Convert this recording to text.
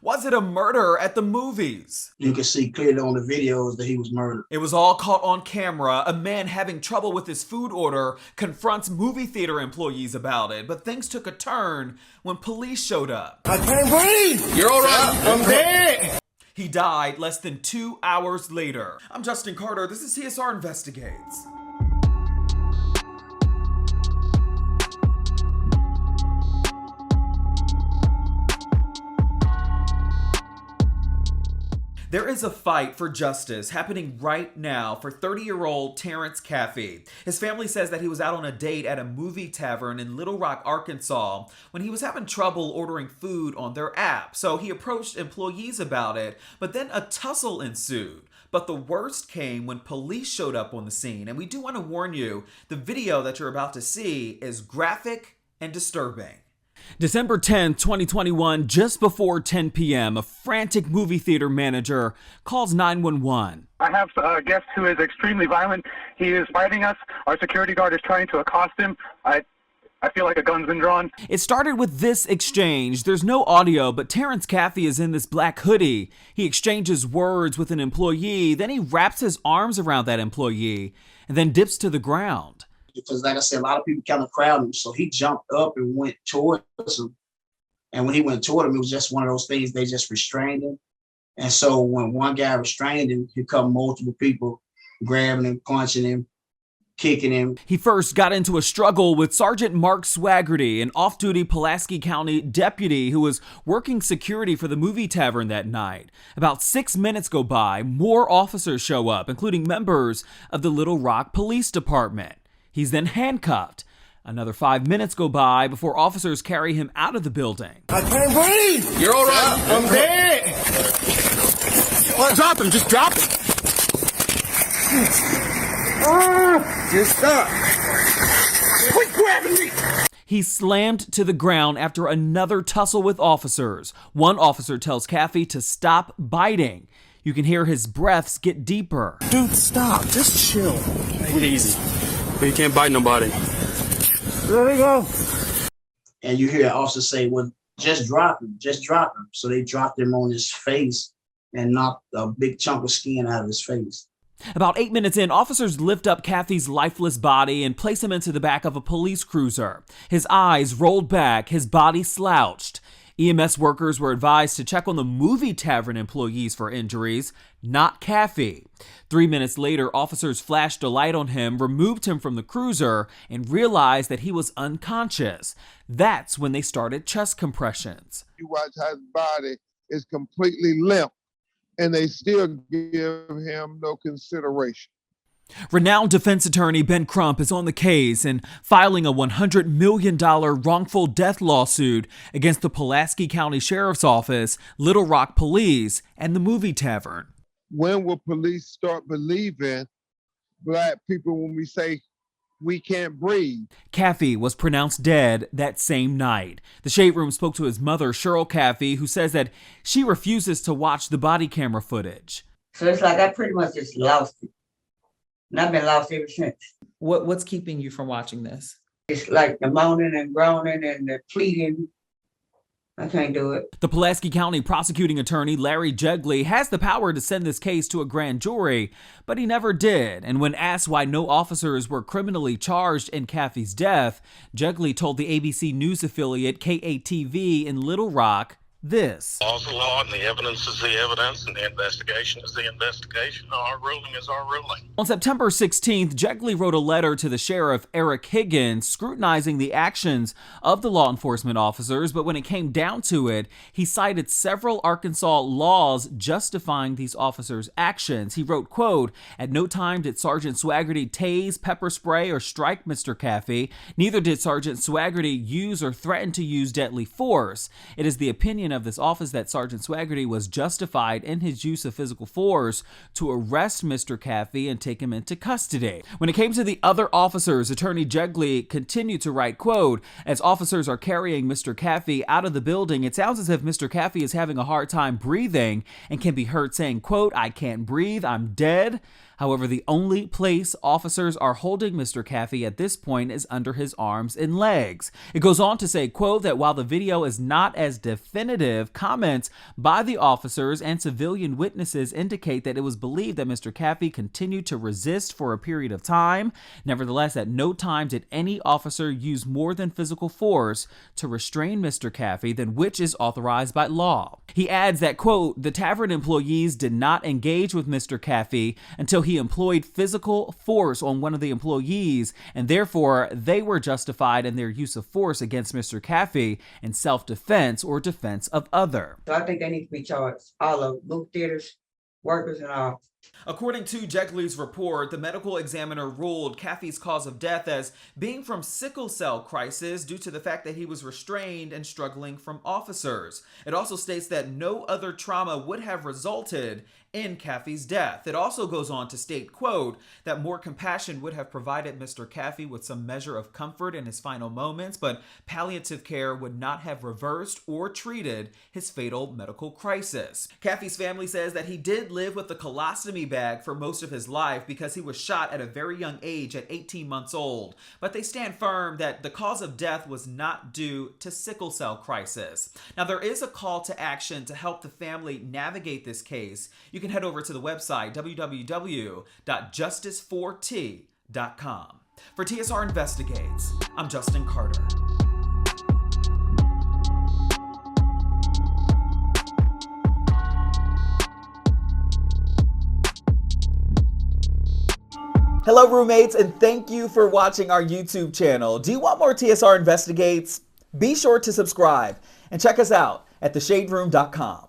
Was it a murder at the movies? You can see clearly on the videos that he was murdered. It was all caught on camera. A man having trouble with his food order confronts movie theater employees about it, but things took a turn when police showed up. I can't breathe! You're all right. I'm dead! He died less than 2 hours later. I'm Justin Carter. This is TSR Investigates. There is a fight for justice happening right now for 30-year-old Terence Caffey. His family says that he was out on a date at a movie tavern in Little Rock, Arkansas, when he was having trouble ordering food on their app. So he approached employees about it, but then a tussle ensued. But the worst came when police showed up on the scene. And we do want to warn you, the video that you're about to see is graphic and disturbing. December 10th, 2021, just before 10 p.m., a frantic movie theater manager calls 911. I have a guest who is extremely violent. He is fighting us. Our security guard is trying to accost him. I feel like a gun's been drawn. It started with this exchange. There's no audio, but Terence Caffey is in this black hoodie. He exchanges words with an employee, then he wraps his arms around that employee, and then dips to the ground. Because like I said, a lot of people kind of crowded him. So he jumped up and went towards him. And when he went toward him, it was just one of those things, they just restrained him. And so when one guy restrained him, here come multiple people grabbing him, punching him, kicking him. He first got into a struggle with Sergeant Mark Swaggerty, an off-duty Pulaski County deputy who was working security for the Movie Tavern that night. About 6 minutes go by, more officers show up, including members of the Little Rock Police Department. He's then handcuffed. Another 5 minutes go by before officers carry him out of the building. I can't breathe! You're all right. I'm dead! Well, drop him. Just drop him. Just stop! Quit grabbing me! He's slammed to the ground after another tussle with officers. One officer tells Caffey to stop biting. You can hear his breaths get deeper. Dude, stop. Just chill. Take it easy. You can't bite nobody. Let it go. And you hear an officer say, well, just drop him, just drop him. So they dropped him on his face and knocked a big chunk of skin out of his face. About 8 minutes in, officers lift up Caffey's lifeless body and place him into the back of a police cruiser. His eyes rolled back, his body slouched. EMS workers were advised to check on the Movie Tavern employees for injuries, not Caffey. 3 minutes later, officers flashed a light on him, removed him from the cruiser, and realized that he was unconscious. That's when they started chest compressions. You watch how his body is completely limp, and they still give him no consideration. Renowned defense attorney Ben Crump is on the case and filing a $100 million wrongful death lawsuit against the Pulaski County Sheriff's Office, Little Rock Police, and the Movie Tavern. When will police start believing Black people when we say we can't breathe? Caffey was pronounced dead that same night. The Shade Room spoke to his mother, Cheryl Caffey, who says that she refuses to watch the body camera footage. So it's like I pretty much just lost it. And I've been lost ever since. What's keeping you from watching this? It's like the moaning and groaning and the pleading. I can't do it. The Pulaski County prosecuting attorney, Larry Jegley, has the power to send this case to a grand jury, but he never did. And when asked why no officers were criminally charged in Caffey's death, Jegley told the ABC News affiliate KATV in Little Rock this. Law's the law and the evidence is the evidence and the investigation is the investigation. Our ruling is our ruling. On September 16th, Jegley wrote a letter to the sheriff, Eric Higgins, scrutinizing the actions of the law enforcement officers, but when it came down to it, he cited several Arkansas laws justifying these officers' actions. He wrote, quote, "At no time did Sergeant Swaggerty tase, pepper spray, or strike Mr. Caffey. Neither did Sergeant Swaggerty use or threaten to use deadly force. It is the opinion of this office that Sergeant Swaggerty was justified in his use of physical force to arrest Mr. Caffey and take him into custody." When it came to the other officers, Attorney Jegley continued to write, quote, "As officers are carrying Mr. Caffey out of the building, it sounds as if Mr. Caffey is having a hard time breathing and can be heard saying, quote, 'I can't breathe, I'm dead.' However, the only place officers are holding Mr. Caffey at this point is under his arms and legs. It goes on to say, quote, that while the video is not as definitive, comments by the officers and civilian witnesses indicate that it was believed that Mr. Caffey continued to resist for a period of time. Nevertheless, at no time did any officer use more than physical force to restrain Mr. Caffey than which is authorized by law. He adds that, quote, the tavern employees did not engage with Mr. Caffey until he employed physical force on one of the employees, and therefore they were justified in their use of force against Mr. Caffey in self-defense or defense of other. So I think they need to be charged, all of movie theaters, workers and all. According to Jegley's report, the medical examiner ruled Caffey's cause of death as being from sickle cell crisis due to the fact that he was restrained and struggling from officers. It also states that no other trauma would have resulted in Caffey's death. It also goes on to state, quote, that more compassion would have provided Mr. Caffey with some measure of comfort in his final moments, but palliative care would not have reversed or treated his fatal medical crisis. Caffey's family says that he did live with a colostomy bag for most of his life because he was shot at a very young age at 18 months old, but they stand firm that the cause of death was not due to sickle cell crisis. Now, there is a call to action to help the family navigate this case. You can head over to the website www.justice4t.com. For TSR Investigates, I'm Justin Carter. Hello, roommates, and thank you for watching our YouTube channel. Do you want more TSR Investigates? Be sure to subscribe and check us out at theshaderoom.com.